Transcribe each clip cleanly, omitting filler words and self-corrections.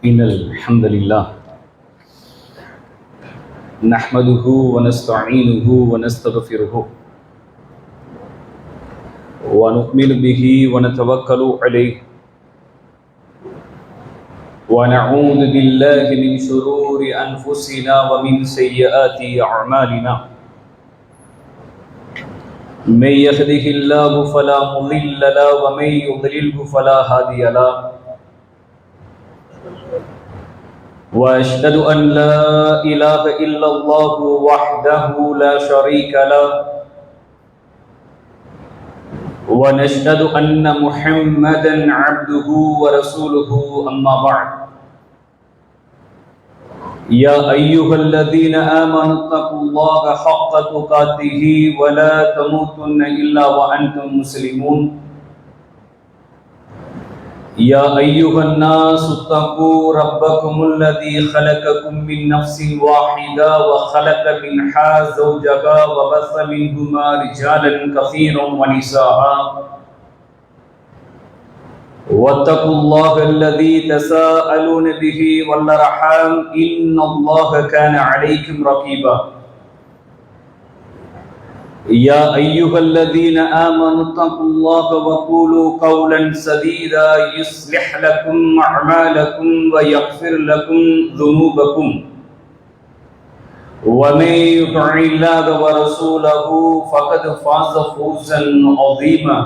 إن الحمد لله نحمده ونستعينه ونستغفره ونؤمن به ونتوكل عليه ونعوذ بالله من شرور أنفسنا ومن سيئات أعمالنا من يهده الله فلا مضل له ومن يضلله فلا هادي له وأشهد أن لا إله إلا الله وحده لا شريك له ونشهد أن محمدا عبده ورسوله أما بعد يا أيها الذين آمنوا اتقوا الله حق تقاته ولا تموتن إلا وأنتم مسلمون يا أيها الناس اتقوا ربكم الذي خلقكم من نفس واحدة وخلق منها زوجها وبث منهما رجالا كثيرا ونساء واتقوا الله الذي تساءلون به والأرحام إن الله كان عليكم رقيبا يا أيها الذين آمنوا اتقوا الله وقولوا قولا سديدا يصلح لكم أعمالكم ويغفر لكم ذنوبكم ومن يطع الله ورسوله فقد فاز فوزا عظيما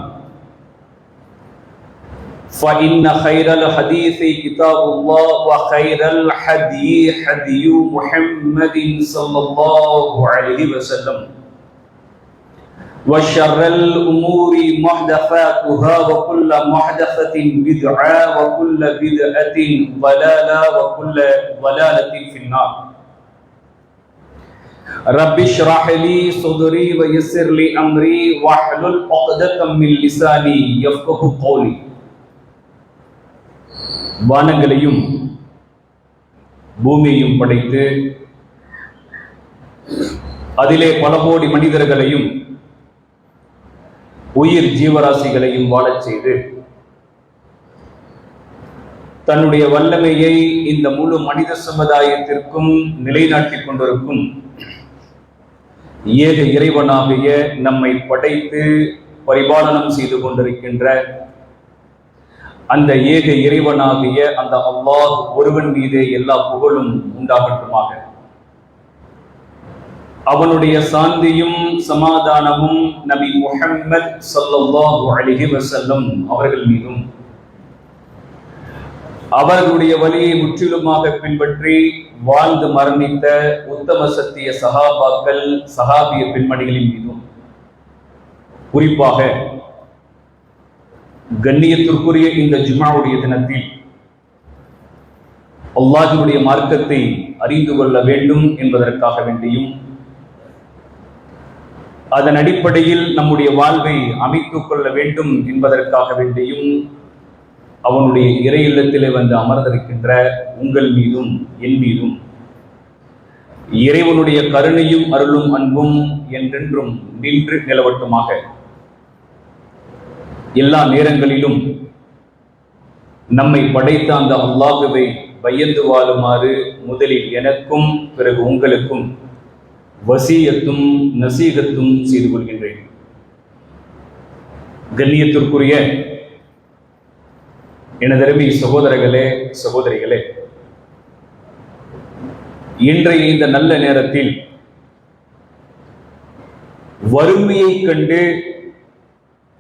فإن خير الحديث كتاب الله وخير الهدي هدي محمد صلى الله عليه وسلم وشر الأمور محدثاتها وكل محدثة بدعة وكل بدعة ضلالة وكل ضلالة في النار رب اشرح لي صدري ويسر لي أمري واحلل عقدة من لساني يفقهوا قولي வானங்களையும் பூமியையும் படைத்து அதிலே பல கோடி மனிதர்களையும் உயிர் ஜீவராசிகளையும் வாழச் செய்து தன்னுடைய வல்லமையை இந்த முழு மனித சமுதாயத்திற்கும் நிலைநாட்டிக் கொண்டிருக்கும் ஏக இறைவனாகிய நம்மை படைத்து பரிபாலனம் செய்து கொண்டிருக்கின்ற அந்த ஏக இறைவனாகிய அந்த அல்லாஹ் ஒருவன் மீதே எல்லா புகழும் உண்டாகட்டுமாக. அவனுடைய சாந்தியும் சமாதானமும் நபி முஹம்மத் ஸல்லல்லாஹு அலைஹி வஸல்லம் அவர்கள் மீதும் அவர்களுடைய வழியை முற்றிலுமாக பின்பற்றி வாழ்ந்து மரணித்த உத்தம சத்திய சஹாபாக்கள் சஹாபிய பெண்மணிகளின் மீதும் குறிப்பாக கண்ணியத்திற்குரிய இந்த ஜும்ஆவுடைய தினத்தில் அல்லாஹ்வுடைய மார்க்கத்தை அறிந்து கொள்ள வேண்டும் என்பதற்காக வேண்டியும் அதன் அடிப்படையில் நம்முடைய வாழ்வை அமைத்துக் கொள்ள வேண்டும் என்பதற்காக வேண்டியும் அவனுடைய இறை இல்லத்திலே வந்து அமர்ந்திருக்கின்ற உங்கள் மீதும் என் மீதும் இறைவனுடைய கருணையும் அருளும் அன்பும் என்றென்றும் நின்று நிலவட்டுமாக. எல்லா நேரங்களிலும் நம்மை படைத்த அந்த அல்லாஹ்வை பயந்து வாழுமாறு முதலில் எனக்கும் பிறகு உங்களுக்கும் வசியத்தும் நசீகத்தும் செய்து கொள்கின்றேன். கண்ணியத்திற்குரிய எனதருமை சகோதரர்களே சகோதரிகளே, இன்றைய இந்த நல்ல நேரத்தில் வறுமையை கண்டு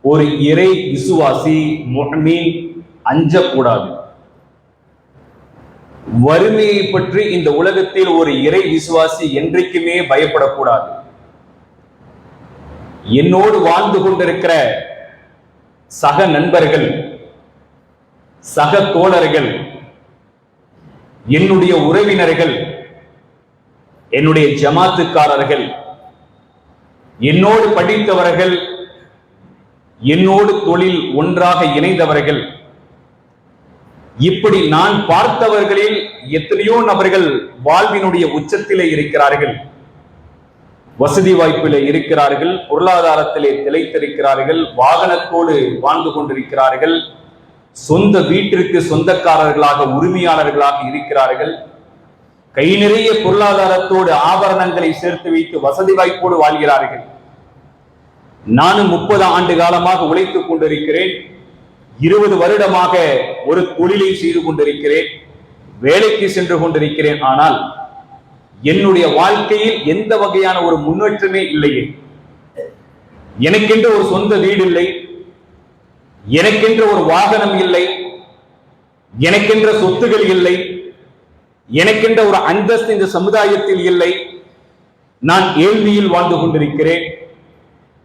ஒரு இறை விசுவாசி முஃமின் அஞ்சக்கூடாது. வறுமையை பற்றி இந்த உலகத்தில் ஒரு இறை விசுவாசி என்றைக்குமே பயப்படக்கூடாது. என்னோடு வாழ்ந்து கொண்டிருக்கிற சக நண்பர்கள், சக தோழர்கள், என்னுடைய உறவினர்கள், என்னுடைய ஜமாத்துக்காரர்கள், என்னோடு படித்தவர்கள், என்னோடு தொழில் ஒன்றாக இணைந்தவர்கள், இப்படி நான் பார்த்தவர்களில் எத்தனையோ நபர்கள் வாழ்வினுடைய உச்சத்திலே இருக்கிறார்கள், வசதி வாய்ப்பிலே இருக்கிறார்கள், பொருளாதாரத்திலே திளைத்திருக்கிறார்கள், வாகனத்தோடு வாழ்ந்து கொண்டிருக்கிறார்கள், சொந்த வீட்டிற்கு சொந்தக்காரர்களாக உரிமையாளர்களாக இருக்கிறார்கள். கை நிறைய பொருளாதாரத்தோடு ஆபரணங்களை சேர்த்து வைத்து வசதி வாய்ப்போடு வாழ்கிறார்கள். நானும் 30 ஆண்டு காலமாக உழைத்துக் கொண்டிருக்கிறேன். 20 வருடமாக ஒரு தொழிலை செய்து கொண்டிருக்கிறேன், வேலைக்கு சென்று கொண்டிருக்கிறேன். ஆனால் என்னுடைய வாழ்க்கையில் எந்த வகையான ஒரு முன்னேற்றமே இல்லையே. எனக்கென்று ஒரு சொந்த வீடு இல்லை, எனக்கென்ற ஒரு வாகனம் இல்லை, எனக்கென்ற சொத்துகள் இல்லை, எனக்கென்ற ஒரு அந்தஸ்து இந்த சமுதாயத்தில் இல்லை. நான் ஏழ்மையில் வாழ்ந்து கொண்டிருக்கிறேன்,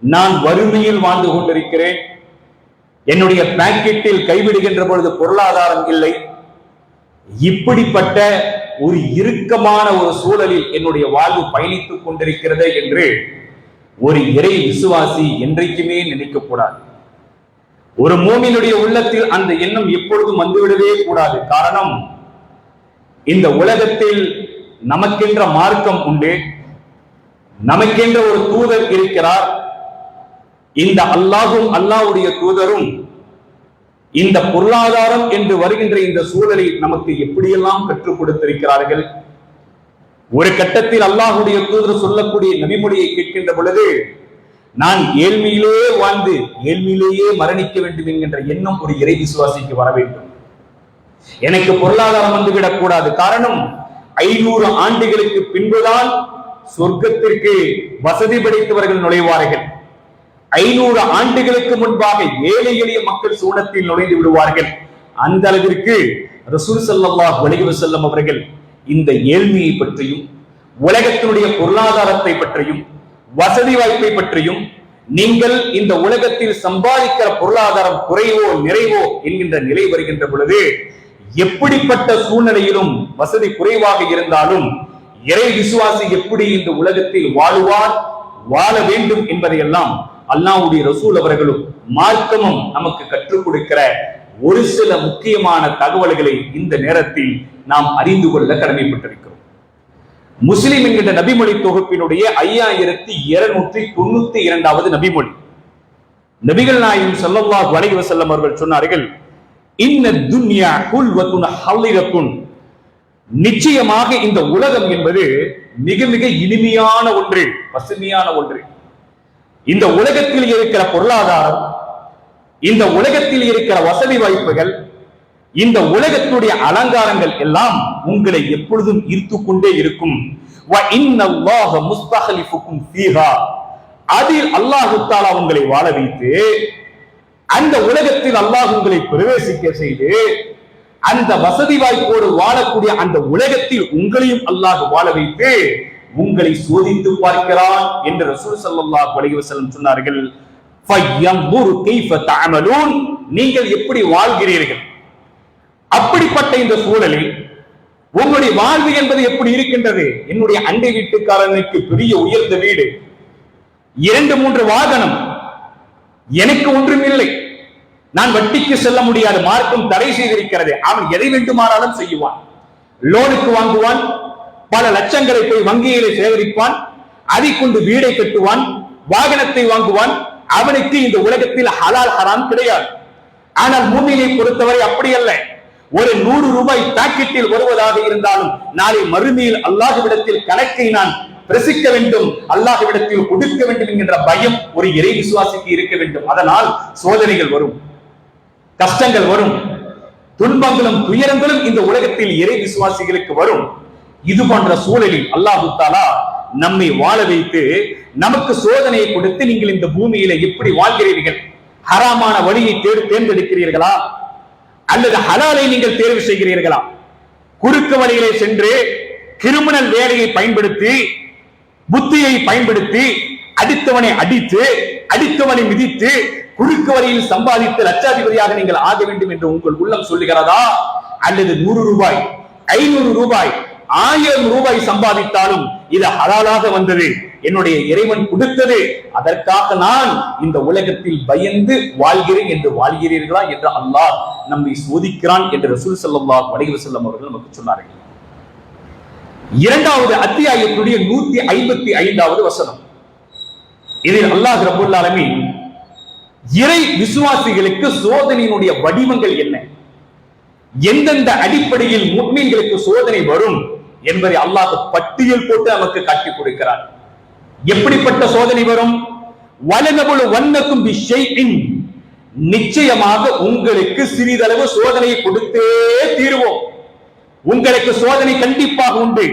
நான் வறுமையில் வாழ்ந்து கொண்டிருக்கிறேன். என்னுடைய பாக்கெட்டில் கைவிடுகின்ற பொழுது பொருளாதாரம் இல்லை. இப்படிப்பட்ட ஒரு இறுக்கமான ஒரு சூழலில் என்னுடைய வாழ்வு பயணித்துக் கொண்டிருக்கிறது என்று ஒரு இறை விசுவாசி என்றைக்குமே நினைக்கக்கூடாது. ஒரு மூமினுடைய உள்ளத்தில் அந்த எண்ணம் எப்பொழுதும் வந்துவிடவே கூடாது. காரணம், இந்த உலகத்தில் நமக்கென்ற மார்க்கம் உண்டு, நமக்கென்ற ஒரு தூதர் இருக்கிறார். இந்த அல்லாஹும் அல்லாஹ்வுடைய தூதரும் இந்த பொருளாதாரம் என்று வருகின்ற இந்த சூழலை நமக்கு எப்படியெல்லாம் கற்றுக் கொடுத்திருக்கிறார்கள். ஒரு கட்டத்தில் அல்லாஹ்வுடைய தூதர் சொல்லக்கூடிய நபிமொழியை கேட்கின்ற பொழுது, நான் ஏழ்மையிலே வாழ்ந்து ஏழ்மையிலேயே மரணிக்க வேண்டும் என்கின்ற எண்ணம் ஒரு இறை விசுவாசிக்கு வர வேண்டும். எனக்கு பொருளாதாரம் வந்துவிடக் கூடாது. காரணம், 500 ஆண்டுகளுக்கு பின்புதான் சொர்க்கத்திற்கு வசதி படைத்தவர்கள் நுழைவார்கள். 500 ஆண்டுகளுக்கு முன்பாக ஏழை எளிய மக்கள் சூனத்தில் நுழைந்து விடுவார்கள். அந்த அளவிற்கு ரசூல் ஸல்லல்லாஹு அலைஹி வஸல்லம் அவர்கள் இந்த ஏழ்மையை பற்றியும் உலகத்தினுடைய பொருளாதாரத்தை பற்றியும் வசதி வாய்ப்பை பற்றியும், நீங்கள் இந்த உலகத்தில் சம்பாதிக்கிற பொருளாதாரம் குறைவோ நிறைவோ என்கின்ற நிலை வருகின்ற பொழுது, எப்படிப்பட்ட சூழ்நிலையிலும் வசதி குறைவாக இருந்தாலும் இறை விசுவாசி எப்படி இந்த உலகத்தில் வாழுவார், வாழ வேண்டும் என்பதையெல்லாம் அல்லாஹ்வுடைய ரசூல் அவர்களும் மார்க்கமும் நமக்கு கற்றுக் கொடுக்கிற ஒரு சில முக்கியமான தகவல்களை இந்த நேரத்தில் நாம் அறிந்து கொள்ள கடமைப்பட்டிருக்கிறோம். முஸ்லிம் என்கின்ற நபிமொழி தொகுப்பினுடைய 5292வது நபிமொழி. நபிகள் நாயகம் ஸல்லல்லாஹு அலைஹி வஸல்லம் அவர்கள் சொன்னார்கள், இன்ன துன்யா ஹுல்வத்துன் ஹலிரத்துன், நிச்சயமாக இந்த உலகம் என்பது மிக மிக இனிமையான ஒன்று, பசுமையான ஒன்று. இந்த உலகத்தில் இருக்கிற பொருளாதாரம், இந்த உலகத்தில் இருக்கிற வசதி வாய்ப்புகள், இந்த உலகத்துடைய அலங்காரங்கள் எல்லாம் உங்களை எப்பொழுதும் ஈர்த்து கொண்டே இருக்கும். அதில் அல்லாஹ் தஆலா உங்களை வாழ வைத்து, அந்த உலகத்தில் அல்லாஹ் உங்களை பிரவேசிக்க செய்து, அந்த வசதி வாய்ப்போடு வாழக்கூடிய அந்த உலகத்தில் உங்களையும் அல்லாஹ் வாழ வைத்து உங்களை சோதித்து பார்க்கிறான் என்று ரசூல் ஸல்லல்லாஹு அலைஹி வஸல்லம் சொன்னார்கள். ஃபயன்துரு கைஃப தஅமலூன், நீங்கள் எப்படி வாழ்கிறீர்கள். அப்படிப்பட்ட இந்த சூழலில் உங்களுடைய வாழ்வு என்பது எப்படி இருக்கின்றது? என்னுடைய அண்டை வீட்டுக்காரனுக்கு பெரிய உயர்ந்த வீடு, 2-3 வாகனம், எனக்கு ஒன்றும் இல்லை, நான் வட்டிக்கு செல்ல முடியாது, மார்க்கம் தடை செய்திருக்கிறது. அவன் எதை வேண்டுமானாலும் செய்வான், லோனுக்கு வாங்குவான், பல லட்சங்களை போய் வங்கியிலே சேகரிப்பான், அதை கொண்டு வீடை கட்டுவான், வாகனத்தை வாங்குவான். அவனுக்கு இந்த உலகத்தில் ஹலால் ஹராம் கிடையாது. ஆனால் மூமினை பொறுத்தவரை அப்படி அல்ல. ஒரு 100 ரூபாய் பாக்கெட்டில் வருவதாக இருந்தாலும் நாளை மறுமையில் அல்லாஹ்விடத்தில் கணக்கை நான் பிரசிக்க வேண்டும், அல்லாஹ்விடத்தில் கொடுக்க வேண்டும் என்கின்ற பயம் ஒரு இறை விசுவாசிக்கு இருக்க வேண்டும். அதனால் சோதனைகள் வரும், கஷ்டங்கள் வரும், துன்பங்களும் துயரங்களும் இந்த உலகத்தில் இறை விசுவாசிகளுக்கு வரும். இது போன்ற சூழலில் அல்லாஹ் தஆலா நம்மை வாழ வைத்து நமக்கு சோதனையை கொடுத்து, நீங்கள் இந்த பூமியில எப்படி வாழ்கிறீர்கள், ஹராமான வழியை தேர்ந்தெடுக்கிறீர்களா அல்லது ஹலாலை நீங்கள் தேர்வு செய்கிறீர்களா? குறுக்கு வழியிலே சென்று கிரிமினல் வேலையை பயன்படுத்தி, புத்தியை பயன்படுத்தி, அடித்தவனை அடித்து, அடித்தவனை மிதித்து, குறுக்கு வழியில் சம்பாதித்து லட்சாதிபதியாக நீங்கள் ஆக வேண்டும் என்று உங்கள் உள்ளம் சொல்லுகிறதா? அல்லது 100 ரூபாய், 500 ரூபாய், 1000 ரூபாய் சம்பாதித்தாலும் இது ஹலாலாக வந்தது, என்னுடைய இறைவன் கொடுத்தது, அதற்காக நான் இந்த உலகத்தில் பயந்து வாழ்கிறேன் என்று வாழ்கிறீர்களா என்று அல்லாஹ் நம்மை சோதிக்கிறான் என்று ரசூல் ஸல்லல்லாஹு அலைஹி வஸல்லம் அவர்கள் நமக்கு சொன்னார்கள். 2வது அத்தியாயத்துடைய 155வது வசனம். இதில் அல்லாஹ் ரப்பல் ஆலமீன் இறை விசுவாசிகளுக்கு சோதனையினுடைய வடிவங்கள் என்ன, எந்தெந்த அடிப்படையில் முஃமின்களுக்கு சோதனை வரும் என்பதை அல்லாஹ் பட்டியல் போட்டு நமக்கு காட்டி கொடுக்கிறார். எப்படிப்பட்ட சோதனை வரும்? வலனபுலு வன்னக்கும் பிஷைஇன், நிச்சயமாக உங்களுக்கு சிறிதளவு சோதனையை கொடுத்தே தீருவோம். உங்களுக்கு சோதனை கண்டிப்பாக உண்டு.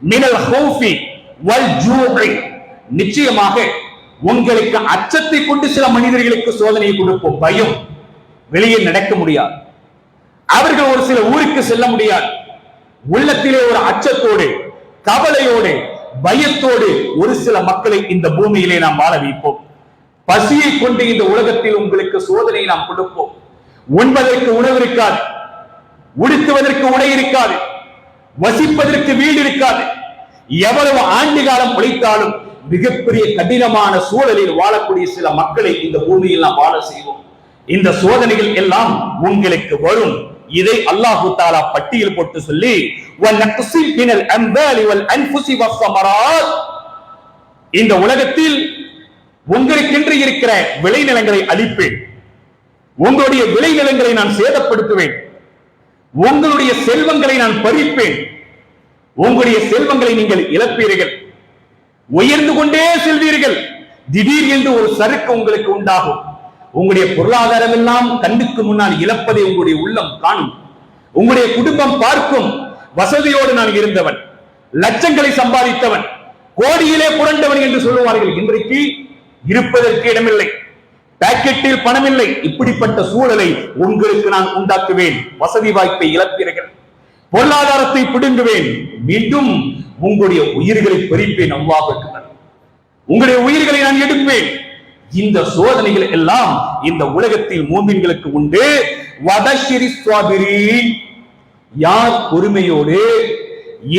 மினல் ஹௌஃபி வல் ஜூஇ, நிச்சயமாக உங்களுக்கு அச்சத்தை கொண்டு சில மனிதர்களுக்கு சோதனை கொடுப்போம். பயம், வெளியே நடக்க முடியாது, அவர்கள் ஒரு சில ஊருக்கு செல்ல முடியாது. உள்ளத்திலே ஒரு அச்சத்தோடு, கவலையோடு, பயத்தோடு ஒரு சில மக்களை இந்த பூமியிலே நாம் வாழ வைப்போம். பசியை கொண்டு இந்த உலகத்தில் உங்களுக்கு சோதனை நாம் கொடுப்போம். உண்பதற்கு உணவு இருக்காது, உடுத்துவதற்கு உடை இருக்காது, வசிப்பதற்கு வீடு இருக்காது. எவ்வளவு ஆண்டு காலம் உழைத்தாலும் மிகப்பெரிய கடினமான சூழலில் வாழக்கூடிய சில மக்களை இந்த பூமியில் நாம் வாழ செய்வோம். இந்த சோதனைகள் எல்லாம் உங்களுக்கு வரும். இதை அல்லாஹ் தஆலா பட்டியல் போட்டு சொல்லி, வனக்ஸில் மினல் அம்வாலி வல் அன்ஃபுஸி வஸ்ஸமராத், இந்த உலகத்தில் உங்களுக்கென்று இருக்கிற விளைநிலங்களை அழிப்பேன், உங்களுடைய விளைநிலங்களை நான் சேதப்படுத்துவேன், உங்களுடைய செல்வங்களை நான் பறிப்பேன், உங்களுடைய செல்வங்களை நீங்கள் இழப்பீர்கள், உயர்ந்து கொண்டே செல்வீர்கள், திடீர் என்று ஒரு சறுக்கு உங்களுக்கு உண்டாகும். உங்களுடைய பொருளாதாரம் எல்லாம் கண்ணுக்கு முன்னால் இழப்பதை உங்களுடைய உள்ளம் காணும், உங்களுடைய குடும்பம் பார்க்கும். வசதியோடு நான் இருந்தவன், லட்சங்களை சம்பாதித்தவன், கோடியிலே புரண்டவன் என்று சொல்லுவார்கள். இன்றைக்கு இருப்பதற்கு இடமில்லை, பாக்கெட்டில் பணம் இல்லை. இப்படிப்பட்ட சூழலை உங்களுக்கு நான் உண்டாக்குவேன். வசதி வாய்ப்பை இழப்பீர்கள், பொருளாதாரத்தை பிடுங்குவேன், மீண்டும் உங்களுடைய உயிர்களை பறிப்பேன். அல்லாஹ் அக்பர், உங்களுடைய உயிர்களை நான் எடுப்பேன். இந்த சோதனைகள் எல்லாம் இந்த உலகத்தில் மூமின்களுக்கு உண்டு. வபஷிரிஸ் ஸாபிரீன், யார் பொறுமையோடு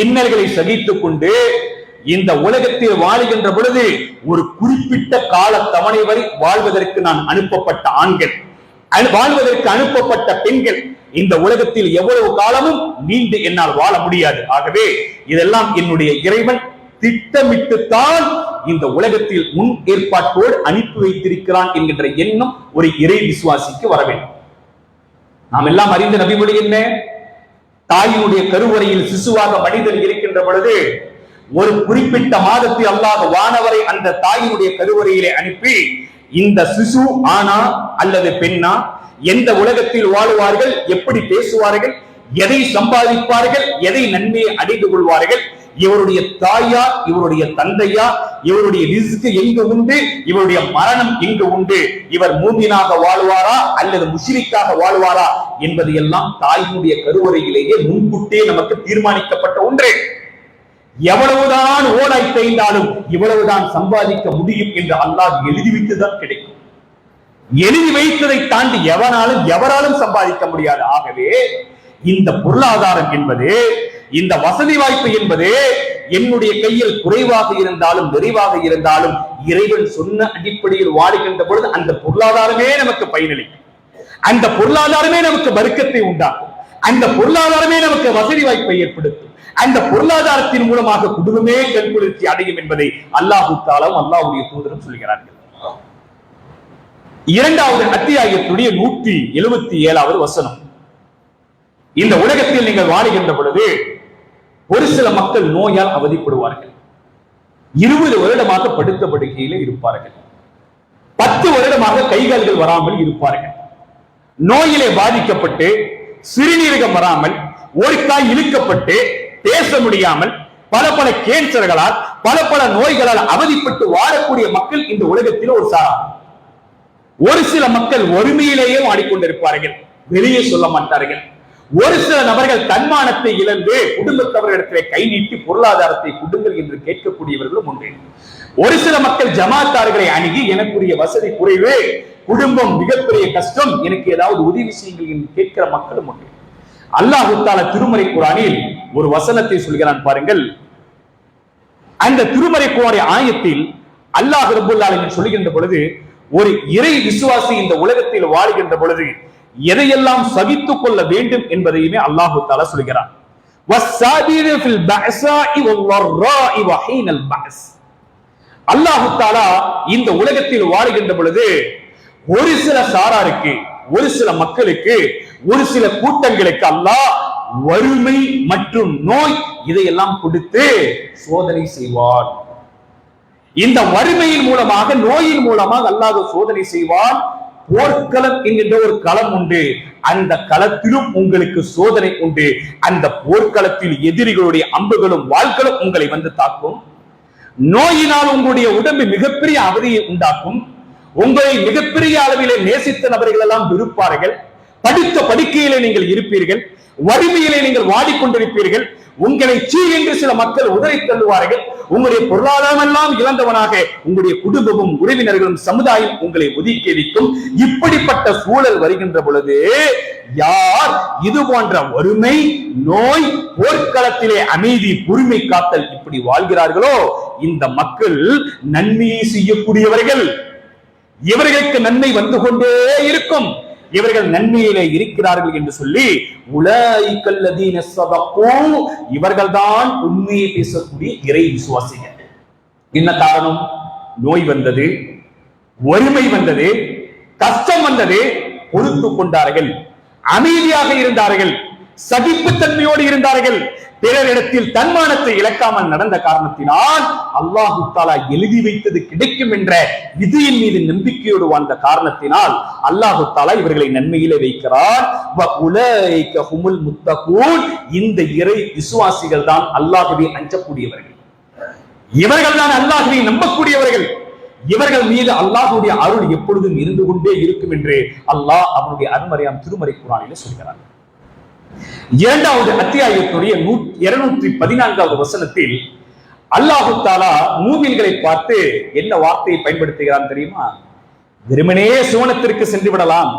இன்னல்களை சகித்துக் கொண்டு இந்த உலகத்தில் வாழுகின்ற பொழுது ஒரு குறிப்பிட்ட கால தவணை வரை வாழ்வதற்கு நான் அனுப்பப்பட்ட ஆண்கள், வாழ்வதற்கு அனுப்பப்பட்ட பெண்கள், இந்த உலகத்தில் எவ்வளவு காலமும் நீண்டு என்னால் வாழ முடியாது. ஆகவே இதெல்லாம் என்னுடைய இறைவன் திட்டமிட்டுத்தான் இந்த உலகத்தில் முன் ஏற்பாட்டோடு அனுப்பி வைத்திருக்கிறான் என்கின்ற எண்ணம் ஒரு இறை விசுவாசிக்கு வர வேண்டும். நாம் எல்லாம் அறிந்த நபிமொழி என்ன? தாயினுடைய கருவறையில் சிசுவாக மனிதன் இருக்கின்ற பொழுது ஒரு குறிப்பிட்ட மாதத்தில் அல்லாஹ் வானவரை அந்த தாயினுடைய கருவறையிலே அனுப்பி, இந்த சிசு ஆனா அல்லது பெண்ணா, எந்த உலகத்தில் வாழுவார்கள், எப்படி பேசுவார்கள், எதை சம்பாதிப்பார்கள், எதை நன்மையை அடைந்து கொள்வார்கள், இவருடைய தாயா, இவருடைய தந்தையா, இவருடைய ரிஸ்க் எங்கு உண்டு, இவருடைய மரணம் எங்கு உண்டு, இவர் மூமினாக வாழ்வாரா அல்லது முஷ்ரிக்காக வாழ்வாரா என்பது எல்லாம் தாயினுடைய கருவறையிலேயே முன்கூட்டே நமக்கு தீர்மானிக்கப்பட்ட ஒன்று. எவ்வளவுதான் ஓடாய் தேய்ந்தாலும் இவ்வளவுதான் சம்பாதிக்க முடியும் என்று அல்லாஹ் எழுதி வைத்துதான் கிடைக்கும். எழுதி வைத்ததை தாண்டி எவராலும் சம்பாதிக்க முடியாது. ஆகவே இந்த பொருளாதாரம் என்பது, இந்த வசதி வாய்ப்பு என்பது என்னுடைய கையில் குறைவாக இருந்தாலும் நிறைவாக இருந்தாலும் இறைவன் சொன்ன அடிப்படையில் வாழுகின்ற பொழுது அந்த பொருளாதாரமே நமக்கு பயனளிக்கும், அந்த பொருளாதாரமே நமக்கு பரக்கத்தை உண்டாக்கும், அந்த பொருளாதாரமே நமக்கு வசதி வாய்ப்பை ஏற்படுத்தும், அந்த பொருளாதாரத்தின் மூலமாக குடும்பமே கண்குளிர்ச்சி அடையும் என்பதை அல்லாஹு தஆலாவும் அல்லாஹ்வுடைய தூதரும் சொல்கிறார்கள். இரண்டாவது அத்தியாயத்துடைய 177வது வசனம். இந்த உலகத்தில் நீங்கள் வாழுகின்ற பொழுது ஒரு சில மக்கள் நோயால் அவதிப்படுவார்கள். 20 வருடமாக படுத்த படுக்கையில இருப்பார்கள். 10 வருடமாக கைகால்கள் வராமல் இருப்பார்கள். நோயிலே பாதிக்கப்பட்டு சிறுநீரகம் வராமல், ஒரு காய் இழுக்கப்பட்டு பேச முடியாமல், பல கேன்சர்களால் பல நோய்களால் அவதிப்பட்டு வாழக்கூடிய மக்கள் இந்த உலகத்தில் ஒரு சாரா. ஒரு சில மக்கள் வறுமையிலேயே வாடிக்கொண்டிருப்பார்கள், வெளியே சொல்ல மாட்டார்கள். ஒரு சில நபர்கள் தன்மானத்தை இழந்து குடும்பத்தவர்களிடத்திலே கை நீட்டி பொருளாதாரத்தை கொடுங்கள் என்று கேட்கக்கூடியவர்களும் உண்டு. ஒரு சில மக்கள் ஜமாத்தார்களை அணுகி எனக்குரிய வசதி குறைவு, குடும்பம் மிகப்பெரிய கஷ்டம், எனக்கு ஏதாவது உதவி செய்யுங்கள் என்று கேட்கிற மக்களும் உண்டு. அல்லாஹ் தஆலா திருமறை குர்ஆனில் ஒரு வசனத்தை சொல்கிறான் பாருங்கள். அந்த திருமறை குர்ஆன் ஆயத்தில் அல்லாஹ் ரப்பல் ஆலமீன் சொல்கின்ற பொழுது, ஒரு இறை விசுவாசி இந்த உலகத்தில் வாழ்கின்ற பொழுது எதையெல்லாம் சகித்துக் கொள்ள வேண்டும் என்பதையுமே அல்லாஹ் தஆலா சொல்கிறான். வஸ்ஸாபிரு ஃபில் பஅஸாஇ வல்-ضراء வஹீனல் பஅஸ். அல்லாஹ் தஆலா இந்த உலகத்தில் வாழ்கின்ற பொழுது ஒரு சில சாராருக்கு, ஒரு சில மக்களுக்கு ஒரு சில கூட்டங்களுக்கு அல்லாஹ் வறுமை மற்றும் நோய் இதையெல்லாம் கொடுத்து சோதனை செய்வான். இந்த வறுமையின் மூலமாக, நோயின் மூலமாக அல்லாஹ் சோதனை செய்வான். போர்க்களம் என்கின்ற ஒரு களம் உண்டு, அந்த களத்திலும் உங்களுக்கு சோதனை உண்டு. அந்த போர்க்களத்தில் எதிரிகளுடைய அம்புகளும் வாள்களும் உங்களை வந்து தாக்கும். நோயினால் உங்களுடைய உடம்பு மிகப்பெரிய அவதியை உண்டாக்கும். உங்களை மிகப்பெரிய அளவிலே நேசித்த நபர்கள் எல்லாம் விருப்பார்கள். படித்த படுக்கையிலே நீங்கள் இருப்பீர்கள். வறுமையிலே நீங்கள் வாடிக்கொண்டிருப்பீர்கள். உங்களை சீ என்று சில மக்கள் உதறி தள்ளுவார்கள். உங்களுடைய பொருளாதாரம் எல்லாம் இழந்தவனாக உங்களுடைய குடும்பமும் உறவினர்களும் சமுதாயம் உங்களை ஒதுக்கி வைக்கும். இப்படிப்பட்ட சூழல் வருகின்ற பொழுது யார் இது போன்ற வறுமை, நோய், போர்க்களத்திலே அமைதி, பொறுமை காத்தல் இப்படி வாழ்கிறார்களோ இந்த மக்கள் நன்மையை செய்யக்கூடியவர்கள். இவர்களுக்கு நன்மை வந்து கொண்டே இருக்கும். இவர்கள் நன்மையிலே இருக்கிறார்கள் என்று சொல்லி உலைகல்லதீன ஸதகு, இவர்கள்தான் உண்மையை பேசக்கூடிய இறை விசுவாசிகள். என்ன காரணம்? நோய் வந்தது, வறுமை வந்தது, கஷ்டம் வந்தது, பொறுத்து கொண்டார்கள், அமைதியாக இருந்தார்கள், சகிப்புத்தன்மையோடு இருந்தார்கள். பிறரிடத்தில் தன்மானத்தை இழக்காமல் நடந்த காரணத்தினால் அல்லாஹு தஆலா எழுதி வைத்தது கிடைக்கும் என்ற விதியின் மீது நம்பிக்கையோடு வாழ்ந்த காரணத்தினால் அல்லாஹு தஆலா இவர்களை நன்மையிலே வைக்கிறார். வஉலைக ஹுமுல் முத்தகூன், இந்த இறை விசுவாசிகள் தான் அல்லாஹ்வை அஞ்சக்கூடியவர்கள். இவர்கள் தான் அல்லாஹ்வை நம்பக்கூடியவர்கள். இவர்கள் மீது அல்லாஹ்வுடைய அருள் எப்பொழுதும் இருந்து கொண்டே இருக்கும் என்று அல்லாஹ் அவனுடைய அருமறையாம் திருமறை குர்ஆனிலே சொல்கிறார். இரண்டாவது அத்தியாயத்துடைய 214வது வசனத்தில் அல்லாஹு தஆலா மூமின்களை பார்த்து என்ன வார்த்தையை பயன்படுத்துகிறான் தெரியுமா? வெறுமனே சுவனத்திற்கு சென்று விடலாம்,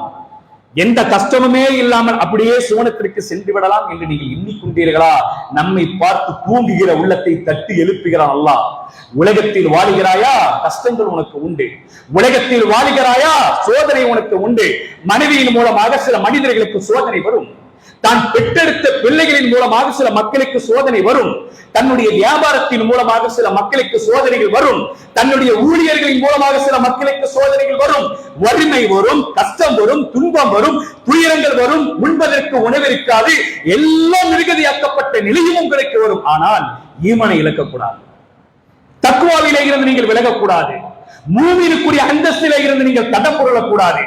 எந்த கஷ்டமுமே இல்லாமல் அப்படியே சுவனத்திற்கு சென்று விடலாம் என்று நீங்கள் எண்ணிக்கொண்டீர்களா? நம்மை பார்த்து தூங்குகிற உள்ளத்தை தட்டி எழுப்புகிறான் அல்லாஹ். உலகத்தில் வாழுகிறாயா? கஷ்டங்கள் உனக்கு உண்டு. உலகத்தில் வாழுகிறாயா? சோதனை உனக்கு உண்டு. மனைவியின் மூலமாக சில மனிதர்களுக்கு சோதனை வரும். தான் பெற்றெடுத்த பிள்ளைகளின் மூலமாக சில மக்களுக்கு சோதனை வரும். தன்னுடைய வியாபாரத்தின் மூலமாக சில மக்களுக்கு சோதனைகள் வரும். தன்னுடைய ஊழியர்களின் மூலமாக சில மக்களுக்கு சோதனைகள் வரும். வறுமை வரும், கஷ்டம் வரும், துன்பம் வரும், துயரங்கள் வரும். உண்பதற்கு உணவு இருக்காது. எல்லாம் நிர்கதியாக்கப்பட்ட நிலையும் உங்களுக்கு வரும். ஆனால் ஈமானை இழக்கக்கூடாது. தக்வாவிலே இருந்து நீங்கள் விலகக்கூடாது. மூமினுக்குரிய அந்தஸ்திலே இருந்து நீங்கள் தடம் புரளக்கூடாது.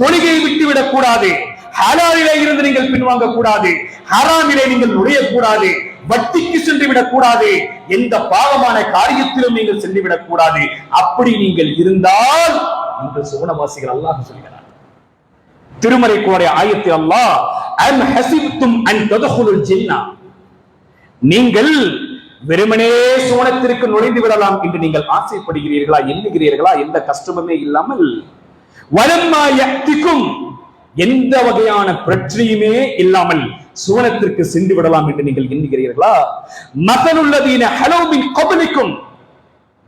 தொழுகையை விட்டுவிடக் கூடாது. ஹலாலிலே இருந்து நீங்கள் பின்வாங்க கூடாது. ஹராமிலே நீங்கள் நுழையக்கூடாது. வட்டிக்கு சென்று விடக்கூடாது. எந்த பாவமான காரியத்திலும் நீங்கள் சென்று விடக்கூடாது. அப்படி நீங்கள் இருந்தால் நீங்கள் சுவனவாசிகள். அல்லாஹ் சொல்கிறார் திருமறை குர்ஆன் ஆயத்தில் அல்லாஹ் அம் ஹஸிப்தும் அன் தத்ஹுலுல் ஜன்னah, நீங்கள் வெறுமனே சுவனத்திற்கு நுழைந்து விடலாம் என்று நீங்கள் ஆசைப்படுகிறீர்களா, எண்ணுகிறீர்களா? எந்த கஷ்டமுமே இல்லாமல் வலம்மா யக்திக்கும், எந்த வகையான பிரச்சனையுமே இல்லாமல் சுவனத்திற்கு சென்று விடலாம் என்று நீங்கள் எண்ணுகிறீர்களா? மஸலுல்லதீன ஹலௌ மின் கப்லிக்கும்,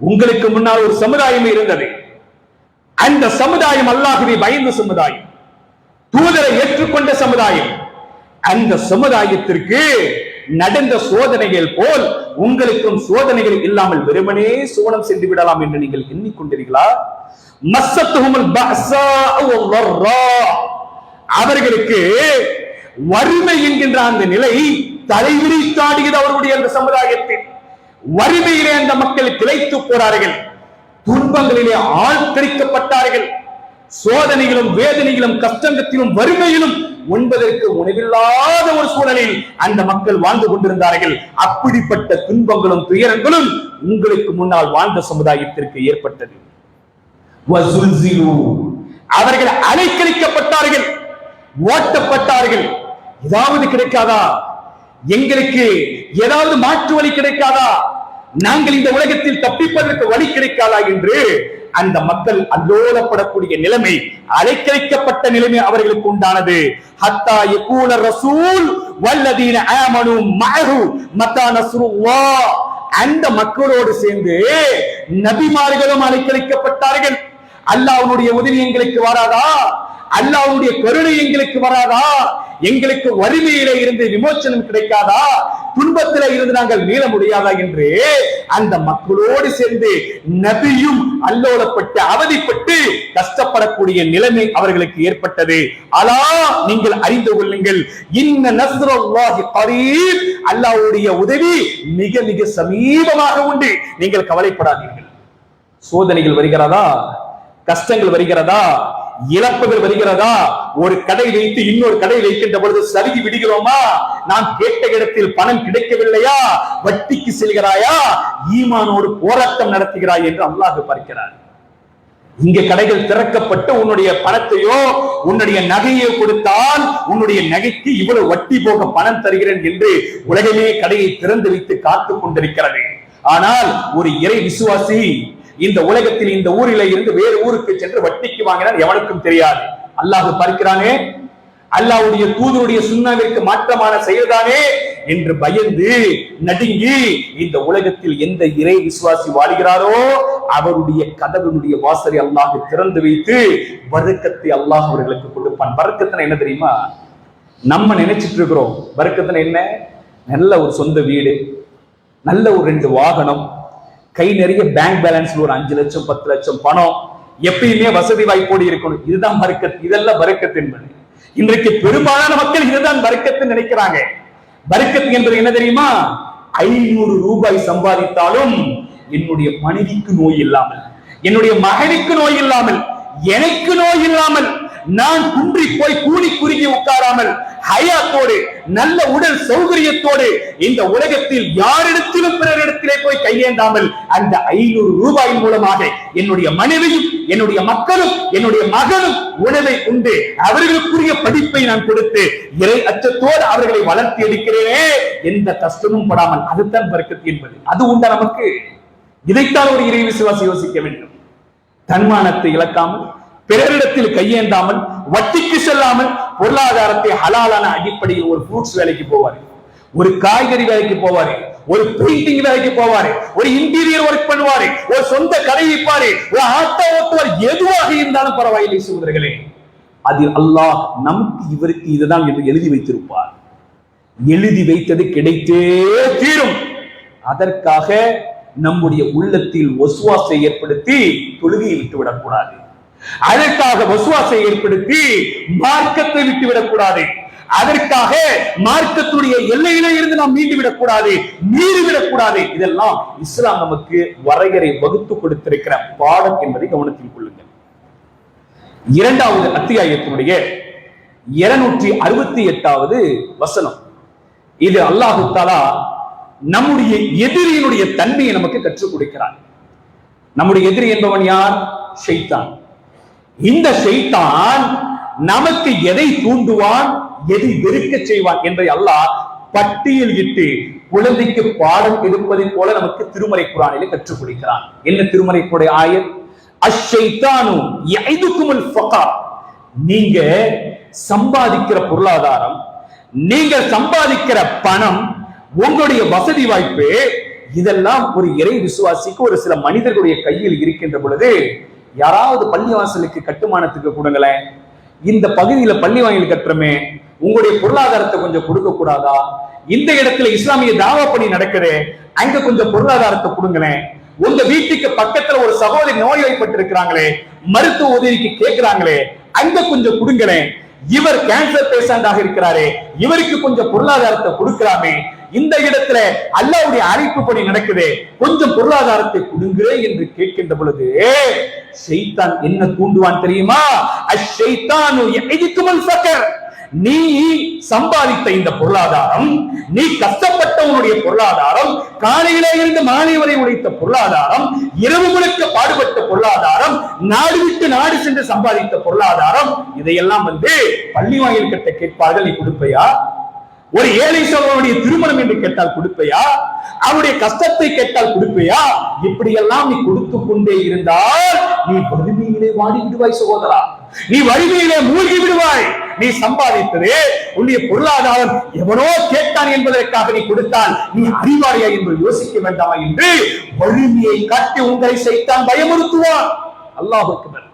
உங்களுக்கு முன்னால் ஒரு சமுதாயம் இருந்தது. அந்த சமுதாயம் அல்லாஹ்வை பயந்த சமுதாயம், தூதரை ஏற்றுக்கொண்ட சமுதாயம். அந்த சமுதாயத்திற்கு நடந்த சோதனைகள் போல் உங்களுக்கும் சோதனைகள் இல்லாமல் வெறுமனே சுவனம் சென்று விடலாம் என்று நீங்கள் எண்ணிக்கொண்டீர்களா? மஸ்ஸத்துஹுமுல் பஅஸாஉ வல்-ضرா, அவர்களுக்கு வறுமை என்கின்ற அந்த நிலை தலைவிரித்தாடுகிறது. அவர்களுடைய அந்த சமுதாயத்தில் வறுமையிலே அந்த மக்கள் திளைத்து போறார்கள். துன்பங்களிலே ஆழ்கடிக்கப்பட்டார்கள். சோதனைகளும் வேதனைகளும் கஷ்டத்திலும் வறுமையிலும் உண்பதற்கு உணவில்லாத ஒரு சூழலில் அந்த மக்கள் வாழ்ந்து கொண்டிருந்தார்கள். அப்படிப்பட்ட துன்பங்களும் துயரங்களும் உங்களுக்கு முன்னால் வாழ்ந்த சமுதாயத்திற்கு ஏற்பட்டது. அவர்கள் அலைக்கழிக்கப்பட்டார்கள், ஓட்டப்பட்டார்கள். ஏதாவது கிடைக்காதா? எங்களுக்கு ஏதாவது மாற்று வழி கிடைக்காதா? நாங்கள் இந்த உலகத்தில் தப்பிப்பதற்கு வழி கிடைக்காதா என்று அந்த மக்கள் அல்லோலப்படக்கூடிய நிலைமை, அலைக்கழிக்கப்பட்ட நிலைமை அவர்களுக்கு உண்டானது. ஹத்தா யகூன ரசூல் வல்லதீன ஆமனு மஅஹு மத்தா நஸ்ருல்லாஹ், அந்த மக்களோடு சேர்ந்து நபிமார்களும் அலைக்கழிக்கப்பட்டார்கள். அல்லாஹ்வுடைய உதவி எங்களுக்கு வராதா? அல்லாஹ்வுடைய கருணை எங்களுக்கு வராதா? எங்களுக்கு வறுமையிலே இருந்து விமோசனம் கிடைக்காதா? துன்பத்திலே இருந்து நாங்கள் மீள முடியாதா என்று அந்த மக்களோடு சேர்ந்து நபியும் அல்லோலப்பட்டு அவதிப்பட்டு கஷ்டப்படக்கூடிய நிலைமை அவர்களுக்கு ஏற்பட்டது. அலா, நீங்கள் அறிந்து கொள்ளுங்கள், இன்ன நஸ்ருல்லாஹி கரீப், அல்லாஹ்வுடைய உதவி மிக மிக சமீபமாக உண்டு, நீங்கள் கவலைப்படாதீர்கள். சோதனைகள் வருகிறதா? கஷ்டங்கள் வருகிறதா? இழப்புகள் வருகிறதா? ஒரு கடை வைத்து இன்னொரு கடை வைக்கின்ற பொழுது சருகி விடுகிறோமா? நாம் கேட்ட இடத்தில் பணம் கிடைக்கவில்லையா? வட்டிக்கு செல்கிறாயா? ஈமானோடு போராட்டம் நடத்துகிறாய் என்று அல்லாஹ் பார்க்கிறார். இங்க கடைகள் திறக்கப்பட்டு உன்னுடைய பணத்தையோ உன்னுடைய நகையோ கொடுத்தால் உன்னுடைய நகைக்கு இவ்வளவு வட்டி போக பணம் தருகிறேன் என்று உலகமே கடையை திறந்து வைத்து காத்துக் கொண்டிருக்கிறது. ஆனால் ஒரு இறை விசுவாசி இந்த உலகத்தில் இந்த ஊரில இருந்து வேறு ஊருக்கு சென்று வட்டிக்கு வாங்கினால் எவனுக்கும் தெரியாது. அல்லாஹ் பார்க்கிறானே, அல்லாஹ்வுடைய தூதருடைய சுன்னாவிற்கு மாற்றமான செயல்தானே என்று பயந்து நடுங்கி இந்த உலகத்தில் எந்த இறை விசுவாசி வாழ்கிறாரோ அவருடைய கதவினுடைய வாசலை அல்லாஹ் திறந்து வைத்து பரக்கத்தை அல்லாஹ் அவர்களுக்கு கொடுப்பான். பரக்கத்துனா என்ன தெரியுமா? நம்ம நினைச்சிட்டு இருக்கிறோம் பரக்கத்துனா என்ன? நல்ல ஒரு சொந்த வீடு, நல்ல ஒரு 2 வாகனம், கை நிறைய பேங்க் பேலன்ஸ், ஒரு 5 லட்சம் 10 லட்சம் பணம், எப்பயுமே வசதி வாய்ப்போடு இருக்கணும். இதுதான் பரக்கத். இதெல்லாம் பரக்கத் என்பது. இன்றைக்கு பெரும்பாலான மக்கள் இதுதான் பரக்கத்து நினைக்கிறாங்க. பரக்கத் என்பது என்ன தெரியுமா? 500 ரூபாய் சம்பாதித்தாலும் என்னுடைய மனைவிக்கு நோய் இல்லாமல், என்னுடைய மகனுக்கு நோய் இல்லாமல், எனக்கு நோய் இல்லாமல், நான் குன்றி போய் கூடி குறுகி உட்காராமல் ஹயாத்தோடு நல்ல உடல் சௌகரியத்தோடு இந்த உலகத்தில் யாரிடத்திலும் பிறரிடத்திலே போய் கையேந்தாமல் அந்த 500 ரூபாயின் மூலமாக என்னுடைய மனைவியும் என்னுடைய மக்களும் என்னுடைய மகனும் உணவை உண்டு அவர்களுக்குரிய படிப்பை நான் கொடுத்து இறை அச்சத்தோடு அவர்களை வளர்த்தி எடுக்கிறேனே, எந்த கஷ்டமும் படாமல், அதுதான் பரக்கத் என்பது. அது உண்டா நமக்கு? இதைத்தான் ஒரு இறை விசுவாசி யோசிக்க வேண்டும். தன்மானத்தை இழக்காமல், பிறரிடத்தில் கையேந்தாமல், வட்டிக்கு செல்லாமல், பொருளாதாரத்தை ஹலாலான அடிப்படையில் ஒரு ஃப்ரூட்ஸ் வேலைக்கு போவாரு, ஒரு காய்கறி வேலைக்கு போவாரு, ஒரு பெயிண்டிங் வேலைக்கு போவாரு, ஒரு இன்டீரியர் ஒர்க் பண்ணுவாரு, ஒரு சொந்த கடை வைப்பாரு, ஒரு ஆட்டோ ஓட்டுவார், எதுவாக இருந்தாலும் பரவாயில்லை சகோதரர்களே, அதில் அல்லாஹ் நமக்கு இவருக்கு இதுதான் என்று எழுதி வைத்திருப்பார். எழுதி வைத்தது கிடைத்தே தீரும். அதற்காக நம்முடைய உள்ளத்தில் வஸ்வாஸை ஏற்படுத்தி தொழுகையை விட்டுவிடக் கூடாது. அதற்காக வஸ்வாஸை ஏற்படுத்தி மார்க்கத்தை விட்டுவிடக் கூடாது. அதற்காக மார்க்கத்துடைய எல்லையிலே இருந்து நாம் மீண்டுவிடக் கூடாது, மீறிவிடக் கூடாது. இதெல்லாம் இஸ்லாம் நமக்கு வரையறை வகுத்து கொடுத்திருக்கிற பாடம் என்பதை கவனத்தில் கொள்ளுங்கள். 2வது அத்தியாயத்தினுடைய 268வது வசனம். இது அல்லாஹ் தஆலா நம்முடைய எதிரியினுடைய தன்மையை நமக்கு கற்றுக் கொடுக்கிறார். நம்முடைய எதிரி என்பவன் யார்? ஷைத்தான். இந்த ஷைத்தான் நமக்கு எதை தூண்டுவான், எதை வெறுக்க செய்வான் என்பதை அல்லாஹ் பட்டியல் இட்டு குழந்தைக்கு பாடம் எடுப்பதை போல நமக்கு திருமறை குர்ஆனிலே கற்றுக் கொடுக்கிறான். என்ன திருமறை குர்ஆன் ஆயத்? அஷ்-ஷைத்தானு யஇதுகுமுல் ஃபக்ர். நீங்க சம்பாதிக்கிற பொருளாதாரம், நீங்க சம்பாதிக்கிற பணம், உங்களுடைய வசதி வாய்ப்பு, இதெல்லாம் ஒரு இறை விசுவாசிக்கு ஒரு சில மனிதர்களுடைய கையில் இருக்கின்ற பொழுது, யாராவது பள்ளிவாசலுக்கு கட்டுமானத்துக்கு கொடுங்களேன், இந்த பகுதியில பள்ளி வாயில் கட்டுறமே, உங்களுடைய பொருளாதாரத்தை கொஞ்சம் கொடுக்க கூடாதா? இந்த இடத்துல இஸ்லாமிய தாவா பணி நடக்குது, அங்க கொஞ்சம் பொருளாதாரத்தை கொடுங்களேன். உங்க வீட்டுக்கு பக்கத்துல ஒரு சகோதரி நோய்வாய்ப்பட்டு இருக்கிறாங்களே, மருத்துவ உதவிக்கு கேட்கிறாங்களே, அங்க கொஞ்சம் கொடுங்களேன். இவர் கேன்சர் பேஷண்டாக இருக்கிறாரே, இவருக்கு கொஞ்சம் பொருளாதாரத்தை கொடுக்கலாமே. இந்த இடத்துல அல்லாஹ்வுடைய அழைப்பு பணி நடக்குது, கொஞ்சம் பொருளாதாரத்தை கொடுங்க என்று கேட்கின்ற பொழுது ஷைத்தான் என்ன தூண்டுவான் தெரியுமா? அஷ்-ஷைத்தானு யஇதுகுமுல் ஃபக்ர். நீ சம்பாதித்த இந்த பொருளாதாரம், நீ கஷ்டப்பட்ட உன்னுடைய பொருளாதாரம், காலையிலே இருந்து மாலை வரை உழைத்த பொருளாதாரம், இரவு முழுக்க பாடுபட்ட பொருளாதாரம், நாடு விட்டு நாடு சென்று சம்பாதித்த பொருளாதாரம், இதையெல்லாம் பள்ளி வாயில் கட்ட கேட்பார்கள், நீ கொடுப்பையா? ஒரு ஏழை சகோதரனுடைய திருமணம் என்று கேட்டால் கொடுப்பையா? அவருடைய கஷ்டத்தை கேட்டால் கொடுப்பையா? இப்படியெல்லாம் நீ கொடுத்து கொண்டே இருந்தால் நீ வறுமையிலே வாடி விடுவாய் சகோதரா, நீ வறுமையிலே மூழ்கி விடுவாய். நீ சம்பாதித்தது உன்னுடைய பொருளாதாரம் எவனோ கேட்டான் என்பதற்காக நீ கொடுத்தால் நீ அறிவாளியா என்று யோசிக்க வேண்டாமா என்று வறுமையை காட்டி உங்களை ஷைத்தான் பயமுறுத்துவான். அல்லாஹ் அக்பர்.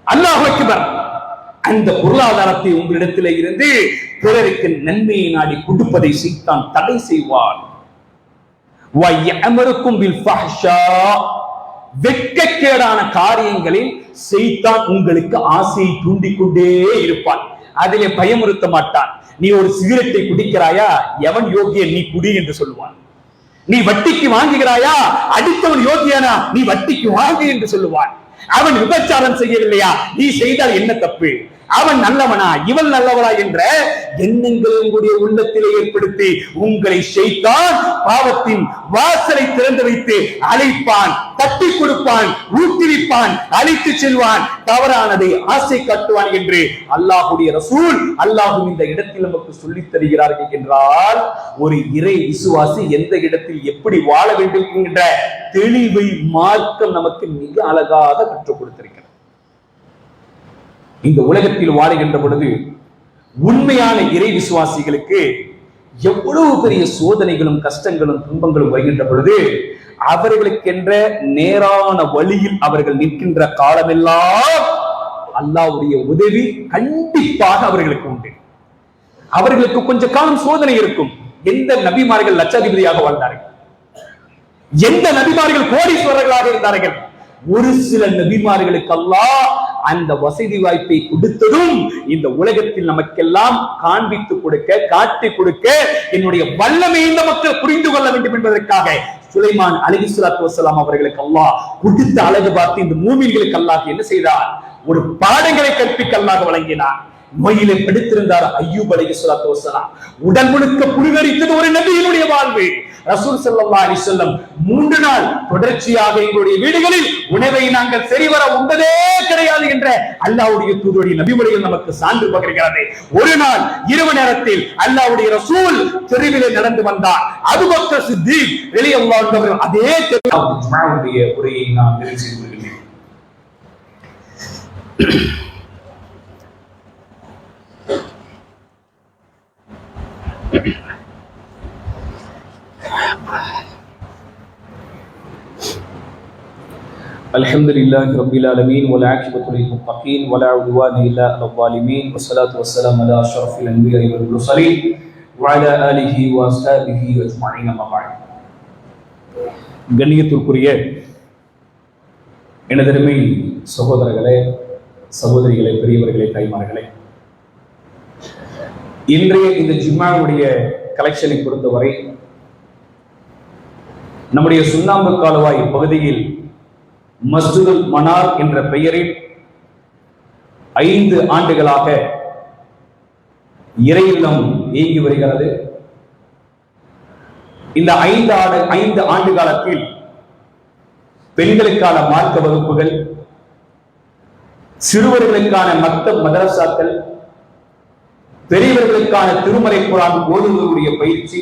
அல்லாஹ் அக்பர். அந்த பொருளாதாரத்தை உங்களிடத்திலே இருந்து பிறருக்கு நன்மையை நாடி கொடுப்பதை சைத்தான் தடை செய்வான். வெட்கக்கேடான காரியங்களில் சைத்தான் உங்களுக்கு ஆசையை தூண்டிக்கொண்டே இருப்பான். அதிலே பயமுறுத்த மாட்டான். நீ ஒரு சிகரெட்டை குடிக்கிறாயா, எவன் யோகியன், நீ குடி என்று சொல்லுவான். நீ வட்டிக்கு வாங்குகிறாயா, அடித்தவன் யோகியானா, நீ வட்டிக்கு வாங்கு என்று சொல்லுவான். அவன் விபச்சாரம் செய்யவில்லையா, நீ செய்தால் என்ன தப்பு, அவன் நல்லவனா இவள் நல்லவளா என்ற எண்ணங்கள் உங்களுடைய உள்ளத்திலே ஏற்படுத்தி உங்களை ஷைத்தான் பாவத்தின் வாசலை திறந்து வைத்து அழைப்பான், தட்டி கொடுப்பான், ஊக்குவிப்பான், அழைத்து செல்வான், தவறானதை ஆசை காட்டுவான் என்று அல்லாஹ்வுடைய ரசூல் அல்லாஹ்வும் இந்த இடத்தில் நமக்கு சொல்லித் தருகிறார்கள் என்றால் ஒரு இறை விசுவாசி எந்த இடத்தில் எப்படி வாழ வேண்டும் என்கின்ற தெளிவை மார்க்கம் நமக்கு மிக அழகாக கற்றுக் கொடுத்திருக்கிறது. இந்த உலகத்தில் வாழுகின்ற பொழுது உண்மையான இறை விசுவாசிகளுக்கு எவ்வளவு பெரிய சோதனைகளும் கஷ்டங்களும் துன்பங்களும் வருகின்ற பொழுது அவர்களுக்கென்ற நேரான வழியில் அவர்கள் நிற்கின்ற காலமெல்லாம் அல்லாஹ்வுடைய உதவி கண்டிப்பாக அவர்களுக்கு உண்டு. அவர்களுக்கு கொஞ்ச காலம் சோதனை இருக்கும். எந்த நபிமார்கள் லட்சாதிபதியாக வாழ்ந்தார்கள், எந்த நபிமார்கள் கோடீஸ்வரர்களாக இருந்தார்கள். ஒரு சில நபிமார்களுக்கு அல்லாஹ் அந்த வசதி வாய்ப்பை கொடுத்ததும் இந்த உலகத்தில் நமக்கெல்லாம் காண்பித்து கொடுக்க, காட்டி கொடுக்க, என்னுடைய வல்லமை இந்த மக்கள் புரிந்து கொள்ள வேண்டும் என்பதற்காக சுலைமான் அலைஹிஸ்ஸலாத்து வஸ்ஸலாம் அவர்களுக்கு அல்லாஹ் கொடுத்த அழகு பார்த்து இந்த மூமின்களுக்கு அல்லாஹ் என்ன செய்தார், ஒரு பாடங்களை கற்பிக்க அல்லாஹ் வழங்கினார். நோயிலே படுத்திருந்தார் அய்யூப் அலைஹிஸ்ஸலாத்து வஸ்ஸலாம். உடல் முழுக்க புழுகரித்தது ஒரு நபியினுடைய வாழ்வு. ரசூல் ஸல்லல்லாஹு அலைஹி வஸல்லம் 3 நாள் தொடர்ச்சியாக எங்களுடைய வீடுகளில் உணவை நாங்கள் சரிவர உண்டதே கிடையாது என்ற அல்லாஹ்வுடைய தூதருடைய நபிமொழிகள் நமக்கு சான்று பகர்கிறது. ஒரு நாள் இரவு நேரத்தில் அல்லாஹ்வுடைய ரசூல் தெருவிலே நடந்து வந்தார். அபூபக்கர் சித்திக் ரலியல்லாஹு அன்ஹு அவர்கள் அதே ஜும்ஆவுடைய உரையை நான் நிறைவு செய்து கொள்கிறேன். الحمد لله رب العالمين والعاقبة للمتقين ولا عدوان إلا على الظالمين والصلاة والسلام على أشرف الأنبياء والمرسلين وعلى آله وأصحابه أجمعين أما بعد. கண்ணியத்திற்குரிய எனதருமை சகோதரர்களே, சகோதரிகளே, பெரியவர்களே, தாய்மார்களே, இன்றைய இந்த ஜும்ஆவுடைய கலெக்ஷனை பொறுத்தவரை நம்முடைய சுண்ணாம்பு கால்வாய் பகுதியில் மஸ்ஜிதுல் மனார் என்ற பெயரில் 5 ஆண்டுகளாக இறை இல்லம் இயங்கி வருகிறது. இந்த 5 ஆண்டு காலத்தில் பெண்களுக்கான மார்க்க வகுப்புகள், சிறுவர்களுக்கான மக்தப் மதரசாக்கள், பெரியவர்களுக்கான திருமறை குர்ஆன் ஓதுவதற்குரிய பயிற்சி,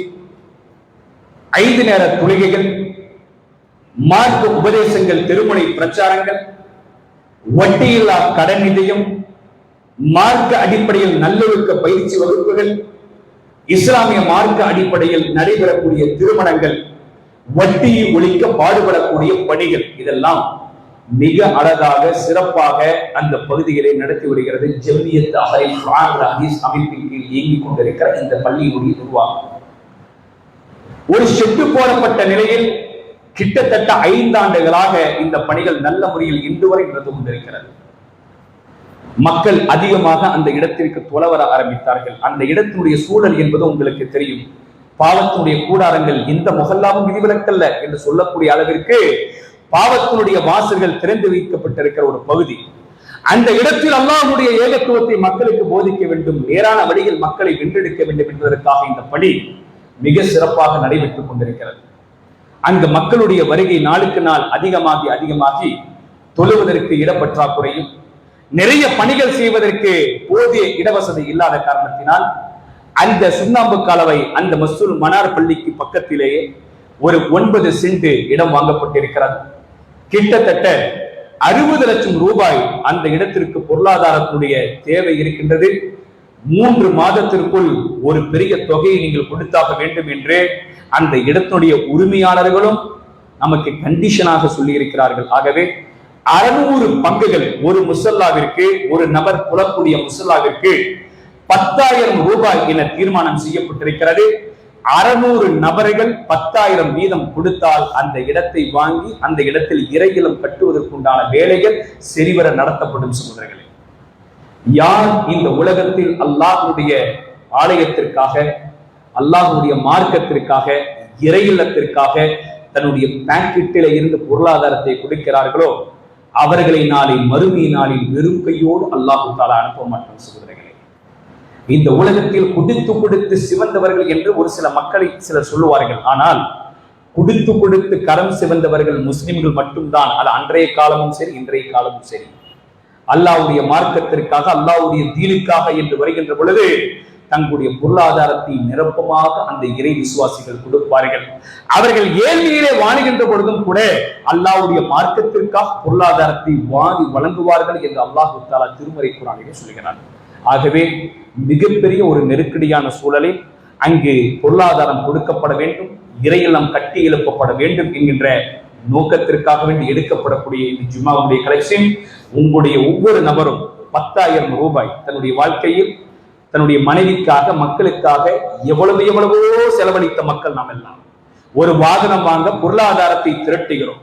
5 நேர தொழுகைகள், மார்க்க உபதேசங்கள், திருமுறை பிரச்சாரங்கள், வட்டியில்லா கடன் நிதியம், மார்க்க அடிப்படையில் நல்லொழுக்க பயிற்சி வகுப்புகள், இஸ்லாமிய மார்க்க அடிப்படையில் நடைபெறக்கூடிய திருமணங்கள், வட்டியை ஒழிக்க பாடுபடக்கூடிய பணிகள், இதெல்லாம் மிக அழகாக சிறப்பாக அந்த பகுதிகளை நடத்தி வருகிறது. ஜம்மியத் அஹ்லுல் குர்ஆன் வல் ஹதீஸ் அமைப்பின் கீழ் இயங்கிக் கொண்டிருக்கிற இந்த பள்ளியினுடைய நிர்வாகம் ஒரு ஷெட்டு போடப்பட்ட நிலையில் கிட்டத்தட்ட 5 ஆண்டுகளாக இந்த பணிகள் நல்ல முறையில் இன்று வரை நடந்து கொண்டிருக்கிறது. மக்கள் அதிகமாக அந்த இடத்திற்கு தொலைவர ஆரம்பித்தார்கள். அந்த இடத்தினுடைய சூழல் என்பது உங்களுக்கு தெரியும். பாவத்தினுடைய கூடாரங்கள் எந்த முகல்லாவும் விதிவிலக்கல்ல என்று சொல்லக்கூடிய அளவிற்கு பாவத்தினுடைய வாசல்கள் திறந்து வைக்கப்பட்டிருக்கிற ஒரு பகுதி. அந்த இடத்தில் அல்லாஹ்வுடைய ஏகத்துவத்தை மக்களுக்கு போதிக்க வேண்டும், நேரான வழியில் மக்களை வென்றெடுக்க வேண்டும் என்பதற்காக இந்த பணி மிக சிறப்பாக நடைபெற்றுக் கொண்டிருக்கிறது. அங்கு மக்களுடைய வருகை நாளுக்கு நாள் அதிகமாகி தொழுவதற்கு இடப்பற்றாக்குறையும், நிறைய பணிகள் செய்வதற்கு போதிய இடவசதி இல்லாத காரணத்தினால் அந்த சுண்ணாம்பு காலவை அந்த மஸ்ஜிதுல் மனார் பள்ளிக்கு பக்கத்திலேயே ஒரு 9 சென்ட் இடம் வாங்கப்பட்டிருக்கிறது. கிட்டத்தட்ட 60 லட்சம் ரூபாய் அந்த இடத்திற்கு பொருளாதாரத்துடைய தேவை இருக்கின்றது. 3 மாதத்திற்குள் ஒரு பெரிய தொகையை நீங்கள் கொடுத்தாக வேண்டும் என்று அந்த இடத்தினுடைய உரிமையாளர்களும் நமக்கு கண்டிஷனாக சொல்லி இருக்கிறார்கள். ஆகவே 600 பங்குகள் ஒரு முசல்லாவிற்கு, ஒரு நபர் புலக்கூடிய முசல்லாவிற்கு 10,000 ரூபாய் என தீர்மானம் செய்யப்பட்டிருக்கிறது. 600 நபர்கள் 10,000 வீதம் கொடுத்தால் அந்த இடத்தை வாங்கி அந்த இடத்தில் இறையிலம் கட்டுவதற்குண்டான வேலைகள் சரிவர நடத்தப்படும். சகோதரர்களே, யார் இந்த உலகத்தில் அல்லாஹ்வுடைய ஆலயத்திற்காக, அல்லாஹ்வுடைய மார்க்கத்திற்காக, இறையில்லத்திற்காக தன்னுடைய பாக்கெட்டில இருந்து பொருளாதாரத்தை கொடுக்கிறார்களோ அவர்களை நாளை மறுமை நாளில் வெறும் கையோடு அல்லாஹ் தஆலா அனுப்ப மாட்டான். சகோதரர்களே, இந்த உலகத்தில் கொடுத்து கொடுத்து சிவந்தவர்கள் என்று ஒரு சில மக்களை சிலர் சொல்லுவார்கள். ஆனால் கொடுத்து கொடுத்து கரம் சிவந்தவர்கள் முஸ்லிம்கள் மட்டும்தான். அது அன்றைய காலமும் சரி, இன்றைய காலமும் சரி. அல்லாஹ்வுடைய மார்க்கத்திற்காக, அல்லாஹ்வுடைய தீனுக்காக என்று வருகின்ற பொழுது தங்களுடைய பொருளாதாரத்தை நிரப்பமாக அந்த இறை விசுவாசிகள் கொடுப்பார்கள். அவர்கள் ஏழ்மையிலே வாழுகின்ற பொழுதும் கூட அல்லாஹ்வுடைய மார்க்கத்திற்காக பொருளாதாரத்தை வாங்கி வழங்குவார்கள் என்று அல்லாஹ் தஆலா திருமறை குர்ஆனிலே சொல்கிறார். ஆகவே மிகப்பெரிய ஒரு நெருக்கடியான சூழலில் அங்கு பொருளாதாரம் கொடுக்கப்பட வேண்டும், இறையில்லம் கட்டி எழுப்பப்பட வேண்டும் என்கின்ற நோக்கத்திற்காக வேண்டி எடுக்கப்படக்கூடிய இந்த ஜும்மாவுடைய கலெக்ஷன் உங்களுடைய ஒவ்வொரு நபரும் 10,000 ரூபாய் தன்னுடைய வாழ்க்கையில் தன்னுடைய மனைவிக்காக, மக்களுக்காக எவ்வளவோ செலவழித்த மக்கள் நாம் எல்லாம். ஒரு வாகனம் வாங்க பொருளாதாரத்தை திரட்டுகிறோம்,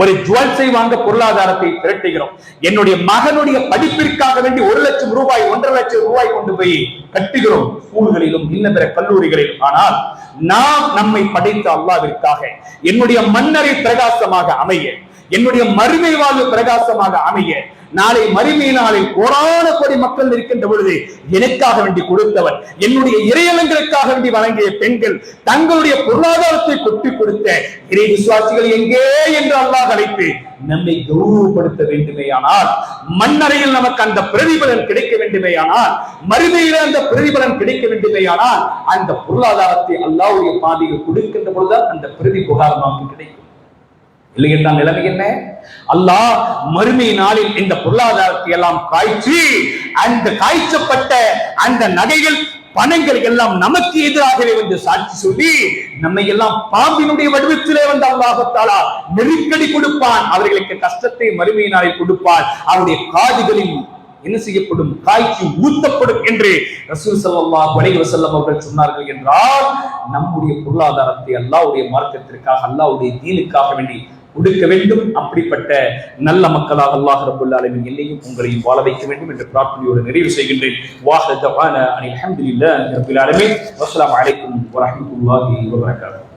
ஒரு ஜுவல்ஸை வாங்க பொருளாதாரத்தை திரட்டுகிறோம். என்னுடைய மகனுடைய படிப்பிற்காக வேண்டி 1 லட்சம் ரூபாய், 1.5 லட்சம் ரூபாய் கொண்டு போய் கட்டுகிறோம் ஸ்கூல்களிலும், இன்ன பிற கல்லூரிகளிலும். ஆனால் நாம் நம்மை படைத்த அல்லாஹ்விற்காக என்னுடைய மன்னரை பிரகாசமாக அமைய, என்னுடைய மறுமை வாழ்வு பிரகாசமாக அமைய, நாளை மறுமை நாளில் கோடான கோடி மக்கள் இருக்கின்ற பொழுது எனக்காக வேண்டி கொடுத்தவர், என்னுடைய இறையலங்களுக்காக வேண்டி வழங்கிய பெண்கள், தங்களுடைய பொருளாதாரத்தை கொட்டி கொடுத்த இறை விசுவாசிகள் எங்கே என்று அல்லாஹ் அழைத்து நம்மை கௌரவப்படுத்த வேண்டுமேயானால், மண்ணறையில் நமக்கு அந்த பிரதிபலன் கிடைக்க வேண்டுமேயானால், மறுமையில அந்த பிரதிபலன் கிடைக்க வேண்டுமேயானால் அந்த பொருளாதாரத்தை அல்லாஹ்வுடைய பாதையில் கொடுக்கின்ற பொழுதுதான் அந்த பிரதிபகாரம் நமக்கு கிடைக்கும். இல்லை என்றால் நிலைமை என்ன? அல்லாஹ் மறுமை நாளில் இந்த பொருளாதாரத்தை எல்லாம் காய்ச்சி, அந்த காய்ச்சப்பட்ட அந்த நகைகள், பணங்கள் எல்லாம் நமக்கு எதிராகவே வந்து சாட்சி சொல்லி நம்மை எல்லாம் பாம்பினுடைய வடிவத்திலே வந்து அல்லாஹ் தஆலா நெருக்கடி கொடுப்பான். அவர்களுக்கு கஷ்டத்தை மறுமை நாளில் கொடுப்பான். அவருடைய காதுகளில் என்ன செய்யப்படும்? காய்ச்சி ஊத்தப்படும் என்று ரசூல் ஸல்லல்லாஹு அலைஹி வஸல்லம் அவர்கள் சொன்னார்கள். என்றால் நம்முடைய பொருளாதாரத்தை அல்லாஹ்வுடைய மார்க்கத்திற்காக, அல்லாஹ்வுடைய தீனுக்காக வேண்டி கொடுக்க வேண்டும். அப்படிப்பட்ட நல்ல மக்களாக அல்லாஹ் ரப்பல் ஆலமீன் என்னையும் உங்களையும் வாழ வைக்க வேண்டும் என்ற பிரார்த்தனையோடு நிறைவு செய்கின்றேன். வாஹிர தவானா அல்ஹம்துலில்லாஹி ரப்பில் ஆலமீன். வஸ்ஸலாமு அலைக்கும் வரஹ்மத்துல்லாஹி வபரகாத்துஹு.